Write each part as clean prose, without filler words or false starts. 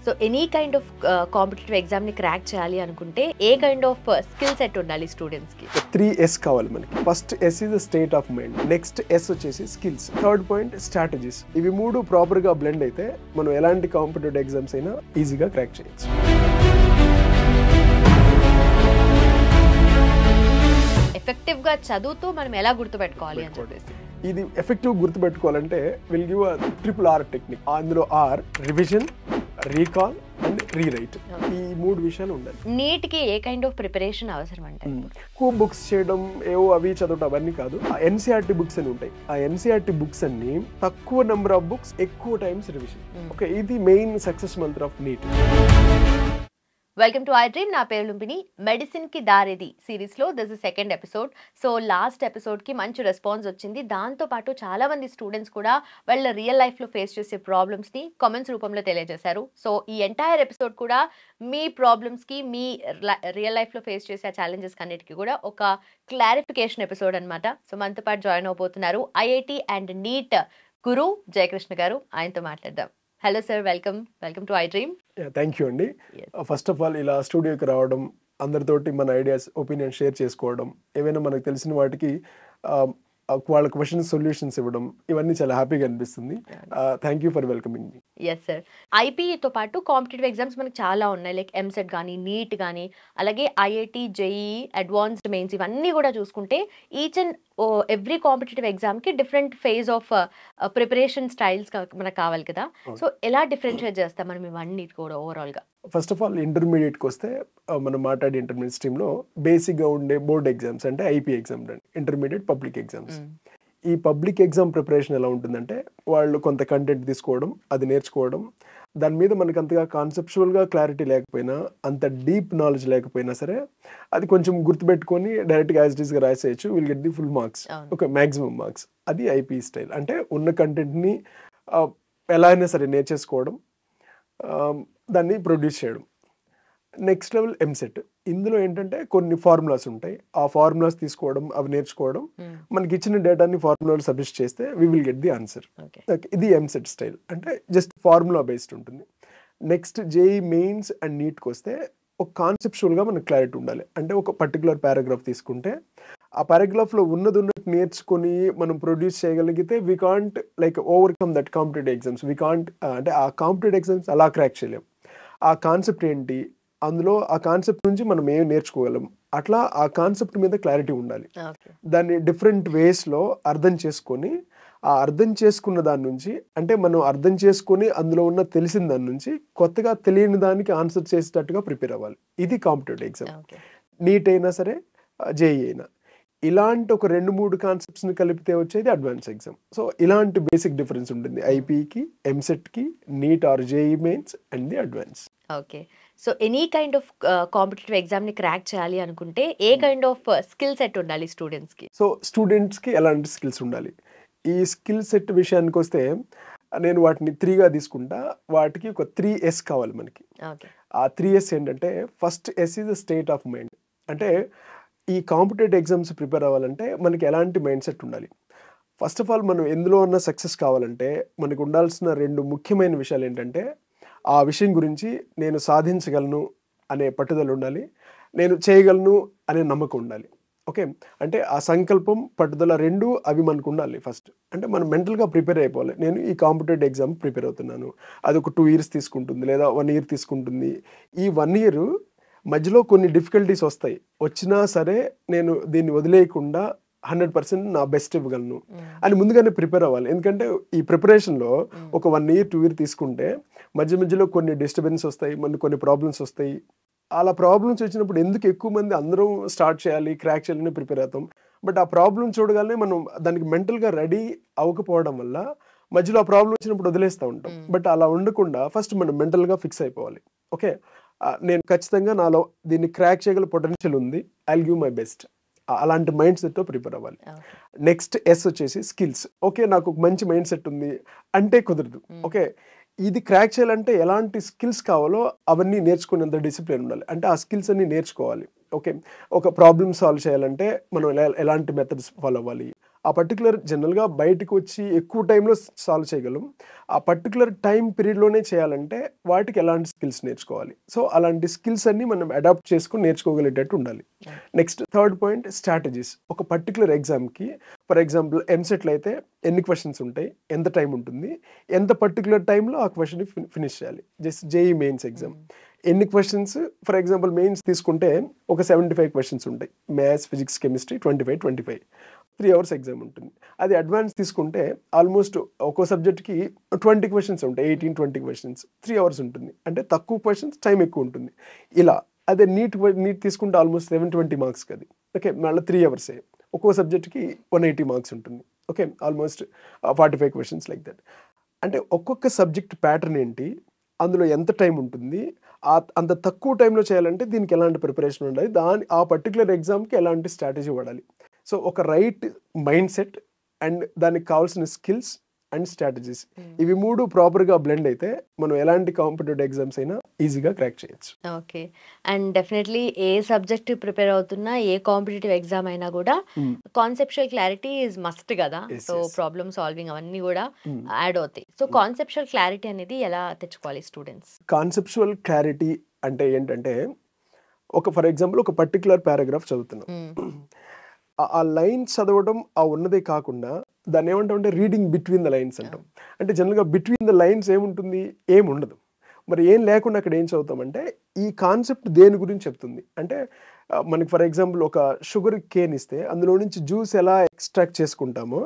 So any kind of competitive ఎగ్జామ్ని crack చేయాలి అనుకుంటే ఏ కైండ్ ఆఫ్ స్కిల్ సెట్ ఉండాలి స్టూడెంట్స్కి? 3S కావాలి మనకి. First S is state of mind, next S వచ్చేసి స్కిల్స్, థర్డ్ పాయింట్ స్ట్రాటజీస్. ఇవి మూడు ప్రాపర్గా బ్లెండ్ అయితే మనం ఎలాంటి కాంపిటేటివ్ ఎగ్జామ్స్ అయినా ఈజీగా క్రాక్ చేయొచ్చు. ఎఫెక్టివ్గా చదువుతూ మనం ఎలా గుర్తుపెట్టుకోవాలి అని చెప్పేసి ఇది ఎఫెక్టివ్ గుర్తుపెట్టుకోవాలంటే విల్ గివ్ RRR టెక్నిక్. అందులో R revision, recall and rewrite, ఈ మూడు విషయాలు ఉండాలి. నీట్కి ఏ కైండ్ ఆఫ్ ప్రిపరేషన్ అవసరం అంటే? ఎక్కువ బుక్స్ చేయడం, ఏవో అవి చదవడం అవన్నీ కాదు. ఆ NCERT బుక్స్ అని ఉంటాయి. ఆ NCERT బుక్స్ అన్ని తక్కువ నెంబర్ ఆఫ్ బుక్స్, ఎక్కువ టైమ్స్ రివిజన్. ఓకే, ఇది main success mantra of NEET. Welcome to I dream. నా పేరు లుంబిని. మెడిసిన్ కి దారేది సిరీస్లో this is second episode. So last ఎపిసోడ్కి మంచి రెస్పాన్స్ వచ్చింది. దాంతోపాటు చాలా మంది స్టూడెంట్స్ కూడా వాళ్ళ రియల్ లైఫ్లో ఫేస్ చేసే ప్రాబ్లమ్స్ని కామెంట్స్ రూపంలో తెలియజేశారు. సో ఈ ఎంటైర్ ఎపిసోడ్ కూడా మీ ప్రాబ్లమ్స్కి, మీ రియల్ లైఫ్లో ఫేస్ చేసే ఛాలెంజెస్ అన్నిటికీ కూడా ఒక క్లారిఫికేషన్ ఎపిసోడ్ అనమాట. సో మనతో పాటు జాయిన్ అవబోతున్నారు IIT అండ్ నీట్ గురు జయకృష్ణ గారు. ఆయనతో మాట్లాడదాం. Hello sir, welcome to I dream. Thank you అండి. ఫస్ట్ ఆఫ్ ఆల్ ఇలా స్టూడియోకి రావడం, అందరితోటి మన ఐడియాస్, ఒపీనియన్ షేర్ చేసుకోవడం, ఏవైనా మనకు తెలిసిన వాటికి వాళ్ళ క్వశ్చన్స్ సొల్యూషన్స్ ఇవ్వడం, ఇవన్నీ చాలా హ్యాపీగా అనిపిస్తుంది. Thank you for welcoming me. Yes sir. IPతో పాటు కాంపిటేటివ్ ఎగ్జామ్స్ మనకు చాలా ఉన్నాయి, లైక్ MCET కానీ, నీట్ కానీ, అలాగే IIT, JEE, అడ్వాన్స్డ్ మెయిన్స్, ఇవన్నీ కూడా చూసుకుంటే ఈచ్ అండ్ ఎవ్రీ కాంపిటేటివ్ ఎగ్జామ్కి different phase of preparation styles మనకు కావాలి కదా. సో ఎలా డిఫరెన్షియేట్ చేస్తాం మనం ఇవన్నీ కూడా ఓవరాల్గా? ఫస్ట్ ఆఫ్ ఆల్ ఇంటర్మీడియట్కి వస్తే మనం మాట్లాడే ఇంటర్మీడియట్ స్ట్రీమ్లో బేసిక్గా ఉండే బోర్డ్ ఎగ్జామ్స్ అంటే IP ఎగ్జామ్ అండి, ఇంటర్మీడియట్ పబ్లిక్ ఎగ్జామ్స్. ఈ పబ్లిక్ ఎగ్జామ్ ప్రిపరేషన్ ఎలా ఉంటుందంటే వాళ్ళు కొంత కంటెంట్ తీసుకోవడం, అది నేర్చుకోవడం, దాని మీద మనకు అంతగా కాన్సెప్చువల్గా క్లారిటీ లేకపోయినా, అంత డీప్ నాలెడ్జ్ లేకపోయినా సరే అది కొంచెం గుర్తుపెట్టుకొని డైరెక్ట్గా యాజ్ ఇట్ ఈస్గా రాసేయచ్చు. Will get the full marks, okay, maximum marks. అది IP స్టైల్. అంటే ఉన్న కంటెంట్ని ఎలా అయినా సరే నేర్చేసుకోవడం, దాన్ని ప్రొడ్యూస్ చేయడం. Next level MCET. ఇందులో ఏంటంటే కొన్ని ఫార్ములాస్ ఉంటాయి. ఆ ఫార్ములాస్ తీసుకోవడం, అవి నేర్చుకోవడం, మనకి ఇచ్చిన డేటాని ఫార్ములాలు సబ్మిట్ చేస్తే we will get the answer. ఇది MCET స్టైల్, అంటే జస్ట్ ఫార్ములా బేస్డ్ ఉంటుంది. నెక్స్ట్ JEE మెయిన్స్ అండ్ నీట్కి వస్తే ఒక కాన్సెప్చువల్గా మనకు క్లారిటీ ఉండాలి. అంటే ఒక పర్టికులర్ పారాగ్రాఫ్ తీసుకుంటే ఆ పారాగ్రాఫ్లో ఉన్నది ఉన్నట్టు నేర్చుకొని మనం ప్రొడ్యూస్ చేయగలిగితే we can't like overcome that competitive exams. We can't అంటే ఆ కాంపిటేటివ్ ఎగ్జామ్స్ అలా క్రాక్ చేయలేం. ఆ కాన్సెప్ట్ ఏంటి, అందులో ఆ కాన్సెప్ట్ నుంచి మనం ఏం నేర్చుకోగలం, అట్లా ఆ కాన్సెప్ట్ మీద క్లారిటీ ఉండాలి. దాన్ని డిఫరెంట్ వేస్లో అర్థం చేసుకొని, ఆ అర్థం చేసుకున్న దాని నుంచి, అంటే మనం అర్థం చేసుకొని అందులో ఉన్న తెలిసిన దాని నుంచి కొత్తగా తెలియని దానికి ఆన్సర్ చేసేటట్టుగా ప్రిపేర్ అవ్వాలి. ఇది కాంపిటేటివ్ ఎగ్జామ్. నీట్ అయినా సరే, JEE అయినా. ఇలాంటి ఒక 2-3 కాన్సెప్ట్స్ని కలిపితే వచ్చేది అడ్వాన్స్ ఎగ్జామ్. సో ఇలాంటి బేసిక్ డిఫరెన్స్ ఉంటుంది IPకి, MCETకి, NEET or JEE mains and the advance. Okay. So any kind of competitive ఎగ్జామ్ని క్రాక్ చేయాలి అనుకుంటే ఏ కైండ్ ఆఫ్ స్కిల్ సెట్ ఉండాలి స్టూడెంట్స్కి? సో స్టూడెంట్స్కి ఎలాంటి స్కిల్స్ ఉండాలి? ఈ స్కిల్ సెట్ విషయానికి వస్తే నేను వాటిని 3గా తీసుకుంటా. వాటికి ఒక 3S కావాలి మనకి. ఆ 3S ఏంటంటే, first S is state of mind. అంటే ఈ కాంపిటేటివ్ ఎగ్జామ్స్ ప్రిపేర్ అవ్వాలంటే మనకి ఎలాంటి మైండ్ సెట్ ఉండాలి? ఫస్ట్ ఆఫ్ ఆల్ మనం ఎందులో ఉన్న సక్సెస్ కావాలంటే మనకు ఉండాల్సిన 2 ముఖ్యమైన విషయాలు ఏంటంటే, ఆ విషయం గురించి నేను సాధించగలను అనే పట్టుదల ఉండాలి, నేను చేయగలను అనే నమ్మకం ఉండాలి. ఓకే, అంటే ఆ సంకల్పం, పట్టుదల 2 అవి మనకు ఉండాలి ఫస్ట్. అంటే మనం మెంటల్గా ప్రిపేర్ అయిపోవాలి. నేను ఈ కాంపిటేటివ్ ఎగ్జామ్ ప్రిపేర్ అవుతున్నాను, అది ఒక 2 years తీసుకుంటుంది, లేదా 1 year తీసుకుంటుంది. ఈ 1 year మధ్యలో కొన్ని డిఫికల్టీస్ వస్తాయి. వచ్చినా సరే నేను దీన్ని వదిలేయకుండా 100% నా బెస్ట్ ఇవ్వగలను అని ముందుగానే ప్రిపేర్ అవ్వాలి. ఎందుకంటే ఈ ప్రిపరేషన్లో ఒక 1 year 2 year తీసుకుంటే మధ్యలో కొన్ని డిస్టర్బెన్స్ వస్తాయి, కొన్ని ప్రాబ్లమ్స్ వస్తాయి. అలా ప్రాబ్లమ్స్ వచ్చినప్పుడు ఎందుకు ఎక్కువ మంది అందరం స్టార్ట్ చేయాలి, క్రాక్ చేయాలని ప్రిపేర్ అవుతాం. బట్ ఆ ప్రాబ్లమ్ చూడగానే మనం దానికి మెంటల్గా రెడీ అవ్వకపోవడం వల్ల మధ్యలో ఆ ప్రాబ్లం వచ్చినప్పుడు వదిలేస్తూ ఉంటాం. బట్ అలా ఉండకుండా ఫస్ట్ మనం మెంటల్గా ఫిక్స్ అయిపోవాలి. ఓకే, నేను ఖచ్చితంగా నాలో దీన్ని క్రాక్ చేయగల పొటెన్షియల్ ఉంది, I will give my best. అలాంటి మైండ్ సెట్తో ప్రిపేర్ అవ్వాలి. నెక్స్ట్ S వచ్చేసి స్కిల్స్. ఓకే, నాకు ఒక మంచి మైండ్ సెట్ ఉంది అంటే కుదరదు. ఓకే, ఇది క్రాక్ చేయాలంటే ఎలాంటి స్కిల్స్ కావాలో అవన్నీ నేర్చుకునేంత డిసిప్లిన్ ఉండాలి. అంటే ఆ స్కిల్స్ అన్ని నేర్చుకోవాలి. ఓకే, ఒక ప్రాబ్లమ్ సాల్వ్ చేయాలంటే మనం ఎలాంటి మెథడ్స్ ఫాలో అవ్వాలి, ఆ పర్టికులర్ జనరల్గా బయటకు వచ్చి ఎక్కువ టైంలో సాల్వ్ చేయగలం. ఆ పర్టికులర్ టైం పీరియడ్లోనే చేయాలంటే వాటికి ఎలాంటి స్కిల్స్ నేర్చుకోవాలి. సో అలాంటి స్కిల్స్ అన్ని మనం అడాప్ట్ చేసుకుని నేర్చుకోగలిగేటట్టు ఉండాలి. Next third point strategies. ఒక పర్టికులర్ ఎగ్జామ్కి ఫర్ ఎగ్జాంపుల్ ఎంసెట్లో అయితే ఎన్ని క్వశ్చన్స్ ఉంటాయి, ఎంత టైం ఉంటుంది, ఎంత పర్టికులర్ టైంలో ఆ క్వశ్చన్ ఫినిష్ చేయాలి. జస్ట్ జేఈ మెయిన్స్ ఎగ్జామ్ ఎన్ని క్వశ్చన్స్, ఫర్ ఎగ్జాంపుల్ మెయిన్స్ తీసుకుంటే ఒక 75 క్వశ్చన్స్ ఉంటాయి. Maths, physics, chemistry 25 3 hours exam ఉంటుంది. అది అడ్వాన్స్ తీసుకుంటే ఆల్మోస్ట్ ఒక్కో సబ్జెక్ట్కి 20 క్వశ్చన్స్ ఉంటాయి, 18-20 క్వశ్చన్స్, 3 hours ఉంటుంది. అంటే తక్కువ క్వశ్చన్స్, టైం ఎక్కువ ఉంటుంది. ఇలా అదే నీట్ తీసుకుంటే ఆల్మోస్ట్ 720 మార్క్స్ అది. ఓకే, మళ్ళీ 3 hours ఒక్కో సబ్జెక్ట్కి 180 మార్క్స్ ఉంటుంది. Okay, almost 45 questions like that. అంటే ఒక్కొక్క సబ్జెక్ట్ ప్యాటర్న్ ఏంటి, అందులో ఎంత టైం ఉంటుంది, అంత తక్కువ టైంలో చేయాలంటే దీనికి ఎలాంటి ప్రిపరేషన్ ఉండాలి, ఆ పర్టికులర్ ఎగ్జామ్కి ఎలాంటి స్ట్రాటజీ వాడాలి. సో ఒక రైట్ మైండ్ సెట్ అండ్ దానికి కావాల్సిన స్కిల్స్ అండ్ స్ట్రాటజీస్, ఇవి 3 ప్రాపర్గా బ్లెండ్ అయితే మనం ఎలాంటి కాంపిటేటివ్ ఎగ్జామ్స్ అయినా ఈజీగా క్రాక్ చేయొచ్చు. Okay. And definitely A subject prepare అవుతున్నా, ఏ కాంపిటేటివ్ ఎగ్జామ్ అయినా కూడా కాన్సెప్చువల్ క్లారిటీ ఈజ్ మస్ట్ కదా. సో ప్రాబ్లమ్ సాల్వింగ్ అవన్నీ కూడా యాడ్ అవుతాయి. సో కాన్సెప్చువల్ క్లారిటీ అనేది ఎలా తెచ్చుకోవాలి స్టూడెంట్స్? కాన్సెప్చువల్ క్లారిటీ అంటే ఏంటంటే, ఫర్ ఎగ్జాంపుల్ ఒక పర్టికులర్ పారాగ్రాఫ్ చదువుతున్నాం, ఆ లైన్ చదవడం ఆ ఉన్నదే కాకుండా దాన్ని ఏమంటామంటే రీడింగ్ బిట్వీన్ ద లైన్స్ అంటాం. అంటే జనరల్గా బిట్వీన్ ద లైన్స్ ఏముంటుంది, ఏముండదు. మరి ఏం లేకుండా అక్కడ ఏం చదువుతామంటే ఈ కాన్సెప్ట్ దేని గురించి చెప్తుంది అంటే, మనకి ఫర్ ఎగ్జాంపుల్ ఒక షుగర్ కేన్ ఇస్తే అందులో నుంచి జ్యూస్ ఎలా ఎక్స్ట్రాక్ట్ చేసుకుంటామో,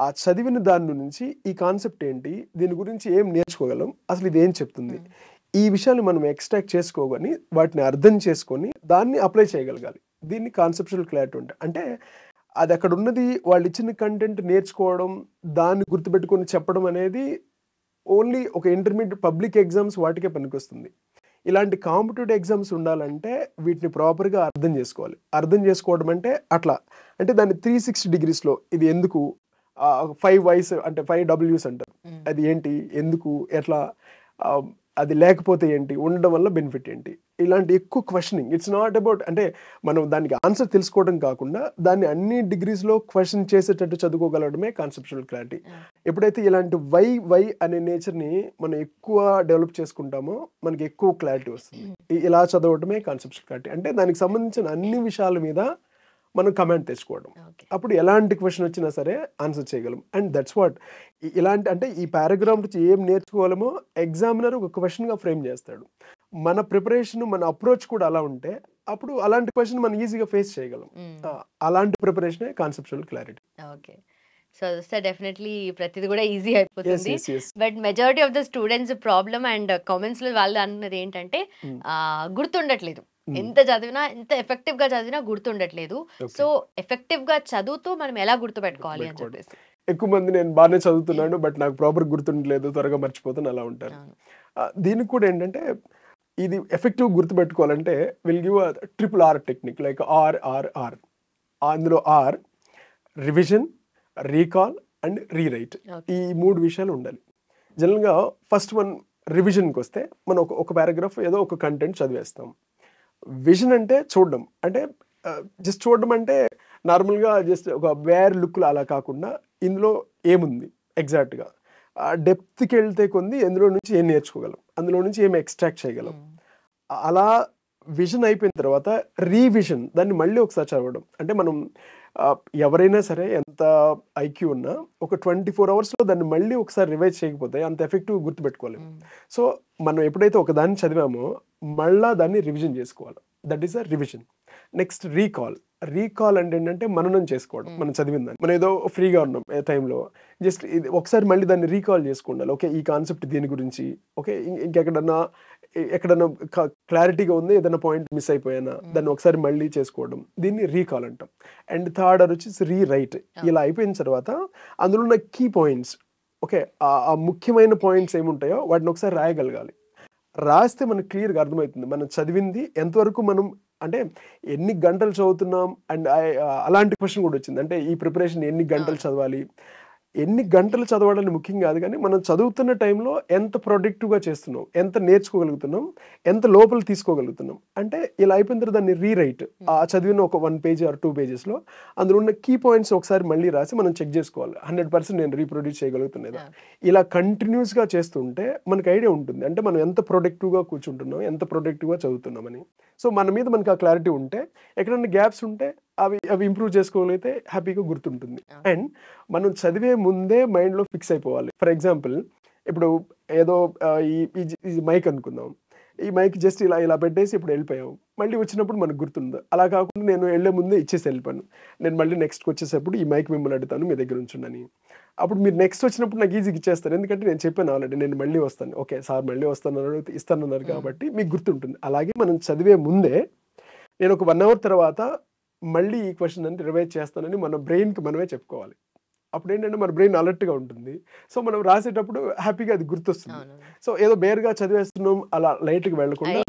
ఆ చదివిన దాని నుంచి ఈ కాన్సెప్ట్ ఏంటి, దీని గురించి ఏం నేర్చుకోగలం, అసలు ఇది ఏం చెప్తుంది, ఈ విషయాన్ని మనం ఎక్స్ట్రాక్ట్ చేసుకోగాని వాటిని అర్థం చేసుకొని దాన్ని అప్లై చేయగలగాలి. దీన్ని కాన్సెప్చువల్ క్లారిటీ ఉంటాయి. అంటే అది అక్కడ ఉన్నది వాళ్ళు ఇచ్చిన కంటెంట్ నేర్చుకోవడం, దాన్ని గుర్తుపెట్టుకొని చెప్పడం అనేది ఓన్లీ ఒక ఇంటర్మీడియట్ పబ్లిక్ ఎగ్జామ్స్ వాటికే పనికొస్తుంది. ఇలాంటి కాంపిటేటివ్ ఎగ్జామ్స్ ఉండాలంటే వీటిని ప్రాపర్గా అర్థం చేసుకోవాలి. అర్థం చేసుకోవడం అంటే అట్లా అంటే దాన్ని 360 degreesలో ఇది ఎందుకు, 5 Whys అంటే 5 Ws అంటారు, అది ఏంటి, ఎందుకు, ఎట్లా, అది లేకపోతే ఏంటి, ఉండడం వల్ల బెనిఫిట్ ఏంటి, ఇలాంటి ఎక్కువ క్వశ్చనింగ్. ఇట్స్ నాట్ అబౌట్ అంటే మనం దానికి ఆన్సర్ తెలుసుకోవడం కాకుండా దాన్ని అన్ని డిగ్రీస్లో క్వశ్చన్ చేసేటట్టు చదువుకోగలగడమే కాన్సెప్చువల్ క్లారిటీ. ఎప్పుడైతే ఇలాంటి వై అనే నేచర్ని మనం ఎక్కువ డెవలప్ చేసుకుంటామో మనకి ఎక్కువ క్లారిటీ వస్తుంది. ఇలా చదవడమే కాన్సెప్చువల్ క్లారిటీ. అంటే దానికి సంబంధించిన అన్ని విషయాల మీద మనం కమాండ్ తెచ్చుకోవడం. అప్పుడు ఎలాంటి క్వశ్చన్ వచ్చినా సరే ఆన్సర్ చేయగలం. అండ్ దట్స్ వాట్ ఇలాంటి అంటే ఈ పారాగ్రాఫ్ నుంచి ఏం నేర్చుకోవాలమో ఎగ్జామినర్ ఒక క్వశ్చన్గా ఫ్రేమ్ చేస్తాడు. మన ప్రిపరేషన్, మన అప్రోచ్ కూడా అలా ఉంటే అప్పుడు అలాంటి క్వశ్చన్ మనం ఈజీగా ఫేస్ చేయగలం. అలాంటి ప్రిపరేషనే conceptual clarity. Okay. So definitely ప్రతిది కూడా ఈజీ అయిపోతుంది. But majority of the students problem and comments లో వాళ్ళు అన్నది ఏంటంటే గుర్తుండట్లేదు, ఎంత చదివినా, ఎంత ఎఫెక్టివ్ గా చదివినా గుర్తుండట్లేదు. సో ఎఫెక్టివ్ గా చదువుతూ మనం ఎలా గుర్తుపెట్టుకోవాలి అని చెప్పేసి ఎక్కువ మంది నేను బాగానే చదువుతున్నాను బట్ నాకు ప్రాపర్ గుర్తుండలేదు, త్వరగా మర్చిపోతాను అలా ఉంటారు. దీనికి కూడా ఏంటంటే ఇది ఎఫెక్టివ్ గుర్తుపెట్టుకోవాలంటే will give RRR technique like RRR. అందులో R revision, recall and rewrite, ఈ 3 విషయాలు ఉండాలి. జనరల్గా ఫస్ట్ వన్ రివిజన్కి వస్తే మనం ఒక పారాగ్రాఫ్ ఏదో ఒక కంటెంట్ చదివేస్తాం. విజన్ అంటే చూడడం, అంటే జస్ట్ చూడడం అంటే నార్మల్గా జస్ట్ ఒక వేర్ లుక్లో అలా కాకుండా ఇందులో ఏముంది ఎగ్జాక్ట్గా, డెప్త్కి వెళ్తే కొంది ఎందులో నుంచి ఏం నేర్చుకోగలం, అందులో నుంచి ఏం ఎక్స్ట్రాక్ట్ చేయగలం. అలా విజన్ అయిపోయిన తర్వాత రీవిజన్, దాన్ని మళ్ళీ ఒకసారి చదవడం. అంటే మనం ఎవరైనా సరే ఎంత ఐక్యూ ఉన్నా ఒక 24 hours దాన్ని మళ్ళీ ఒకసారి రివైజ్ చేయకపోతే అంత ఎఫెక్టివ్ గుర్తుపెట్టుకోలేము. సో మనం ఎప్పుడైతే ఒక దాన్ని చదివామో మళ్ళా దాన్ని రివిజన్ చేసుకోవాలి. That is a revision. Next recall అంటే ఏంటంటే మననం చేసుకోవడం. మనం చదివిన దాన్ని మనం ఏదో ఫ్రీగా ఉన్నాం ఏ టైంలో జస్ట్ ఇది ఒకసారి మళ్ళీ దాన్ని రీకాల్ చేసుకుండాలి. ఓకే, ఈ కాన్సెప్ట్ దీని గురించి, ఓకే ఎక్కడన్నా క్లారిటీగా ఉంది, ఏదైనా పాయింట్ మిస్ అయిపోయానా దాన్ని ఒకసారి మళ్ళీ చేసుకోవడం, దీన్ని రీకాల్ అంటాం. అండ్ థర్డ్ వచ్చేసి రీరైట్. ఇలా అయిపోయిన తర్వాత అందులో ఉన్న కీ పాయింట్స్, ఓకే ఆ ముఖ్యమైన పాయింట్స్ ఏముంటాయో వాటిని ఒకసారి రాయగలగాలి. రాస్తే మనకు క్లియర్గా అర్థమవుతుంది మనం చదివింది ఎంతవరకు, మనం అంటే ఎన్ని గంటలు చదువుతున్నాం. అండ్ అలాంటి క్వశ్చన్ కూడా వచ్చింది, అంటే ఈ ప్రిపరేషన్ ఎన్ని గంటలు చదవాలి, ఎన్ని గంటలు చదవాలని ముఖ్యం కాదు, కానీ మనం చదువుతున్న టైంలో ఎంత ప్రొడక్టివ్గా చేస్తున్నాం, ఎంత నేర్చుకోగలుగుతున్నాం, ఎంత లోపల తీసుకోగలుగుతున్నాం. అంటే ఇలా అయిపోయిన తర్వాత దాన్ని రీరైట్, ఆ చదివిన ఒక 1 పేజ్ ఆర్ 2 పేజెస్లో అందులో ఉన్న కీ పాయింట్స్ ఒకసారి మళ్ళీ రాసి మనం చెక్ చేసుకోవాలి 100% నేను రీప్రొడ్యూస్ చేయగలుగుతున్నదా. ఇలా కంటిన్యూస్గా చేస్తుంటే మనకు ఐడియా ఉంటుంది, అంటే మనం ఎంత ప్రొడక్టివ్గా కూర్చుంటున్నాం, ఎంత ప్రొడక్టివ్గా చదువుతున్నామని. సో మన మీద మనకు ఆ క్లారిటీ ఉంటే, ఎక్కడన్నా గ్యాప్స్ ఉంటే అవి ఇంప్రూవ్ చేసుకోగలిగితే హ్యాపీగా గుర్తుంటుంది. అండ్ మనం చదివే ముందే మైండ్లో ఫిక్స్ అయిపోవాలి. ఫర్ ఎగ్జాంపుల్, ఇప్పుడు ఏదో ఈ మైక్ అనుకుందాం, ఈ మైక్ జస్ట్ ఇలా పెట్టేసి ఇప్పుడు వెళ్ళిపోయాం, మళ్ళీ వచ్చినప్పుడు మనకు గుర్తుంది. అలా కాకుండా నేను వెళ్ళే ముందే ఇచ్చేసి వెళ్ళిపోయాను, నేను మళ్ళీ నెక్స్ట్కి వచ్చేటప్పుడు ఈ మైక్ మిమ్మల్ని అడుగుతాను మీ దగ్గర ఉంచుండని. అప్పుడు మీరు నెక్స్ట్ వచ్చినప్పుడు నాకు ఈజీగా ఇచ్చేస్తారు, ఎందుకంటే నేను చెప్పాను ఆల్రెడీ నేను మళ్ళీ వస్తాను, ఓకే సార్ మళ్ళీ వస్తాను ఇస్తానన్నారు కాబట్టి మీకు గుర్తుంటుంది. అలాగే మనం చదివే ముందే నేను ఒక 1 hour తర్వాత మళ్ళీ ఈ క్వశ్చన్ అని రివైజ్ చేస్తానని మన బ్రెయిన్కి మనమే చెప్పుకోవాలి. అప్పుడు ఏంటంటే మన బ్రెయిన్ అలర్ట్గా ఉంటుంది. సో మనం రాసేటప్పుడు హ్యాపీగా అది గుర్తొస్తుంది. సో ఏదో బేర్గా చదివేస్తున్నాం అలా లైట్గా వెళ్ళకుండా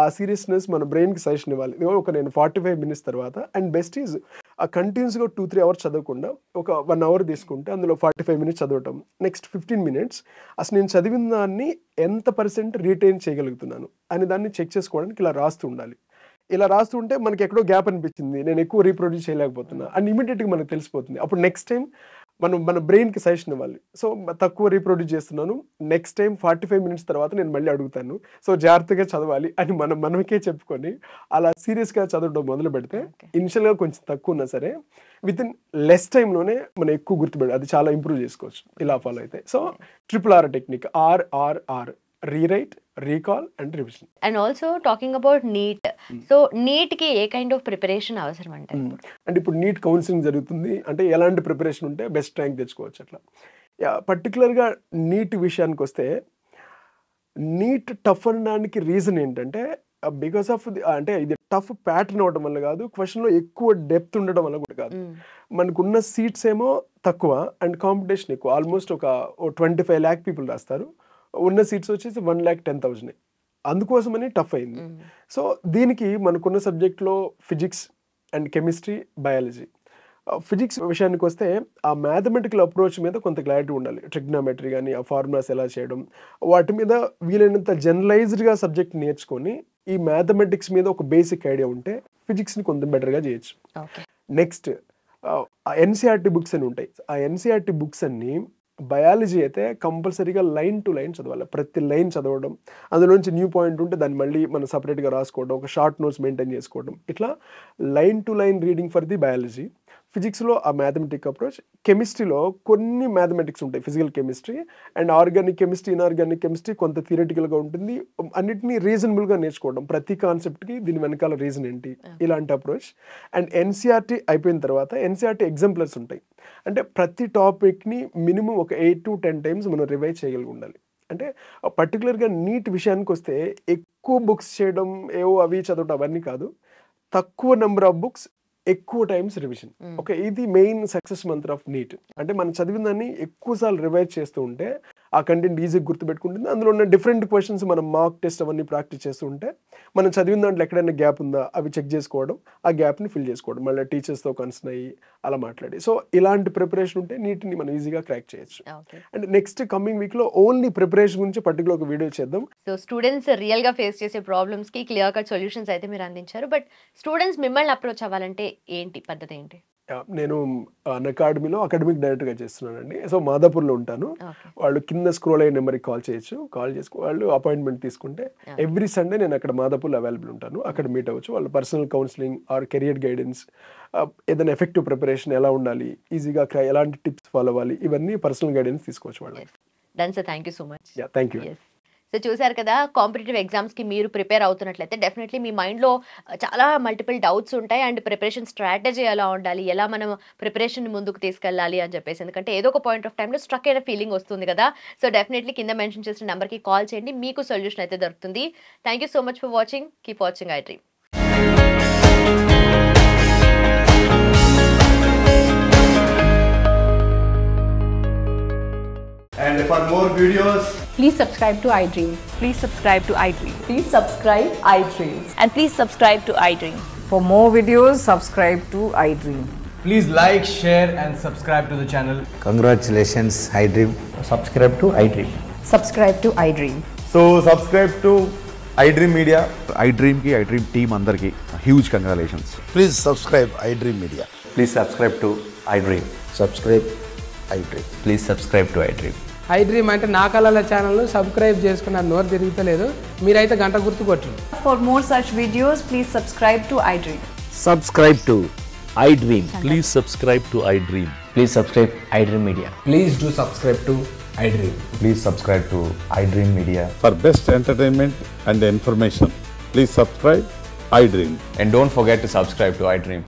ఆ సీరియస్నెస్ మన బ్రెయిన్కి సజెషన్ ఇవ్వాలి. నేను 45 minutes తర్వాత, అండ్ బెస్ట్ ఈజ్ ఆ కంటిన్యూస్గా 2-3 hours చదవకుండా ఒక 1 hour తీసుకుంటే అందులో 45 minutes చదవటం, నెక్స్ట్ 15 minutes అసలు నేను చదివిన దాన్ని ఎంత % రీటైన్ చేయగలుగుతున్నాను అని దాన్ని చెక్ చేసుకోవడానికి ఇలా రాస్తూ ఉండాలి. ఇలా రాస్తుంటే మనకి ఎక్కడో గ్యాప్ అనిపించింది, నేను ఎక్కువ రీప్రొడ్యూస్ చేయలేకపోతున్నా అని ఇమీడియట్గా మనకు తెలిసిపోతుంది. అప్పుడు నెక్స్ట్ టైం మన బ్రెయిన్కి సజెషన్ ఇవ్వాలి. సో తక్కువ రీప్రొడ్యూస్ చేస్తున్నాను, నెక్స్ట్ టైం 45 minutes తర్వాత నేను మళ్ళీ అడుగుతాను, సో జాగ్రత్తగా చదవాలి అని మనకే చెప్పుకొని అలా సీరియస్గా చదవడం మొదలు పెడితే ఇనిషియల్గా కొంచెం తక్కువ ఉన్నా సరే విత్ ఇన్ లెస్ టైంలోనే మనం ఎక్కువ గుర్తుపెట్టి అది చాలా ఇంప్రూవ్ చేసుకోవచ్చు ఇలా ఫాలో అయితే. So RRR technique, RRR, rewrite, recall and revision. And also talking about NEET, so NEET కి ఏ కైండ్ ఆఫ్ ప్రిపరేషన్ అవసరం అంటే ఇప్పుడు నీట్ కౌన్సిలింగ్ జరుగుతుంది అంటే ఎలాంటి ప్రిపరేషన్ ఉంటే బెస్ట్ ర్యాంక్ తెచ్చుకోవచ్చు అట్లా. పర్టికులర్గా నీట్ విషయానికి వస్తే, నీట్ టఫ్ అనడానికి రీజన్ ఏంటంటే బికాస్ ఆఫ్ అంటే ఇది టఫ్ ప్యాటర్న్ అవడం వల్ల కాదు, క్వశ్చన్లో ఎక్కువ డెప్త్ ఉండడం వల్ల కూడా కాదు. మనకున్న సీట్స్ ఏమో తక్కువ అండ్ కాంపిటీషన్ ఎక్కువ. ఆల్మోస్ట్ ఒక 25 lakh people రాస్తారు, ఉన్న సీట్స్ వచ్చేసి 1,10,000. అందుకోసమని టఫ్ అయింది. సో దీనికి మనకున్న సబ్జెక్ట్లో physics and chemistry, biology. Physics విషయానికి వస్తే ఆ మ్యాథమెటికల్ అప్రోచ్ మీద కొంత క్లారిటీ ఉండాలి. ట్రిగ్నోమెట్రీ కానీ ఆ ఫార్ములాస్ ఎలా చేయడం, వాటి మీద వీలైనంత జనరలైజ్డ్గా సబ్జెక్ట్ నేర్చుకొని ఈ మ్యాథమెటిక్స్ మీద ఒక బేసిక్ ఐడియా ఉంటే ఫిజిక్స్ని కొంచెం బెటర్గా చేయొచ్చు. నెక్స్ట్ ఎన్సీఆర్టీ బుక్స్ అని ఉంటాయి. ఆ ఎన్సీఆర్టీ బుక్స్ అన్ని బయాలజీ అయితే కంపల్సరీగా లైన్ టు లైన్ చదవాలి, ప్రతి లైన్ చదవడం, అందులోంచి న్యూ పాయింట్ ఉంటే దాన్ని మళ్ళీ మనం సపరేట్గా రాసుకోవడం, ఒక షార్ట్ నోట్స్ మెయింటైన్ చేసుకోవడం, ఇట్లా line to line reading for the biology. ఫిజిక్స్లో ఆ మ్యాథమెటిక్ అప్రోచ్, కెమిస్ట్రీలో కొన్ని మ్యాథమెటిక్స్ ఉంటాయి, physical chemistry and organic chemistry, inorganic chemistry కొంత థియరిటికల్గా ఉంటుంది. అన్నిటినీ రీజనబుల్గా నేర్చుకోవడం, ప్రతి కాన్సెప్ట్కి దీని వెనకాల రీజన్ ఏంటి, ఇలాంటి అప్రోచ్. అండ్ ఎన్సీఆర్టీ అయిపోయిన తర్వాత ఎన్సీఆర్టీ ఎగ్జాంపులర్స్ ఉంటాయి, అంటే ప్రతి టాపిక్ని మినిమం ఒక 8 to 10 times మనం రివైజ్ చేయగలిగి ఉండాలి. అంటే పర్టికులర్గా నీట్ విషయానికి వస్తే ఎక్కువ బుక్స్ చేయడం, ఏవో అవి చదవడం అవన్నీ కాదు, తక్కువ నెంబర్ ఆఫ్ బుక్స్, ఎక్కువ టైమ్స్ రివిజన్. ఓకే, ఇది main success mantra of neat. అంటే మనం చదివిన దాన్ని ఎక్కువసార్లు రివైజ్ చేస్తూ ఉంటే ఆ కంటెంట్ ఈజీగా గుర్తుపెట్టుకుంటుంది. అందులో ఉన్న డిఫరెంట్ క్వశ్చన్స్ మనం మార్క్ టెస్ట్ అవన్నీ ప్రాక్టీస్ చేస్తూ ఉంటే మనం చదివిన దాంట్లో ఎక్కడైనా గ్యాప్ ఉందా అవి చెక్ చేసుకోవడం, ఆ గ్యాప్ని ఫిల్ చేసుకోవడం, మళ్ళీ టీచర్స్తో కన్సర్న్ అయ్యి అలా మాట్లాడి. సో ఇలాంటి ప్రిపరేషన్ ఉంటే నీట్ని మనం ఈజీగా క్రాక్ చేయొచ్చు. అండ్ నెక్స్ట్ కమింగ్ వీక్లో ఓన్లీ ప్రిపరేషన్ గురించి పర్టికులర్ ఒక వీడియో చేద్దాం. సో స్టూడెంట్స్ రియల్గా ఫేస్ చేసే ప్రాబ్లమ్స్కి క్లియర్ కట్ సొల్యూషన్స్ అయితే మీరు అందించారు. బట్ స్టూడెంట్స్ మిమ్మల్ని అప్రోచ్ అవ్వాలంటే ఏంటి పద్ధతి ఏంటి? నేను అకాడమీలో అకాడమిక్ డైరెక్టర్గా చేస్తున్నానండి. సో మాదాపూర్లో ఉంటాను. వాళ్ళు కింద స్క్రోల్ అయ్యే నెంబర్కి కాల్ చేయొచ్చు, కాల్ చేసుకు వాళ్ళు అపాయింట్మెంట్ తీసుకుంటే ఎవ్రీ సండే నేను అక్కడ మాదాపూర్లో అవైలబుల్ ఉంటాను. అక్కడ మీట్ అవ్వచ్చు. వాళ్ళు personal counselling or career guidance, ఏదైనా ఎఫెక్టివ్ ప్రిపరేషన్ ఎలా ఉండాలి, ఈజీగా ఎలాంటి టిప్స్ ఫాలో అవ్వాలి, ఇవన్నీ పర్సనల్ గైడెన్స్ తీసుకోవచ్చు వాళ్ళు. Done sir, thank you so much. Thank you. So చూసారు కదా, కాంపిటేటివ్ ఎగ్జామ్స్కి మీరు ప్రిపేర్ అవుతున్నట్లయితే డెఫినెట్లీ మీ మైండ్లో చాలా మల్టిపుల్ డౌట్స్ ఉంటాయి. అండ్ ప్రిపరేషన్ స్ట్రాటజీ ఎలా ఉండాలి, ఎలా మనం ప్రిపరేషన్ ముందుకు తీసుకెళ్ళాలి అని చెప్పేసి, ఎందుకంటే ఏదో ఒక పాయింట్ ఆఫ్ టైంలో స్ట్రక్ అయిన ఫీలింగ్ వస్తుంది కదా. సో డెఫినెట్లీ కింద మెన్షన్ చేసిన నెంబర్కి కాల్ చేయండి, మీకు సొల్యూషన్ అయితే దొరుకుతుంది. Thank you so much for watching. Keep watching I dream. And for more videos, please subscribe to iDream. Please subscribe to iDream. Please subscribe iDream. And please subscribe to iDream. For more videos, subscribe to iDream. Please like, share and subscribe to the channel. Congratulations, iDream. Subscribe to iDream. Subscribe to iDream. So subscribe to iDream Media. iDream ki iDream team andarki huge congratulations. Please subscribe iDream Media. Please subscribe to iDream. Subscribe iDream. Please subscribe to iDream. iDream అంటే నా కళల ఛానల్ను subscribe చేసుకున్న నోరు తిరుగుతలేదు మీరైతే గంట గుర్తు కొట్టండి. For more such videos, please subscribe to iDream. Subscribe to iDream. Please subscribe to iDream. Please subscribe iDream Media. Please do subscribe to iDream. Please subscribe to iDream Media. For best entertainment and information, please subscribe iDream. And don't forget to subscribe to iDream.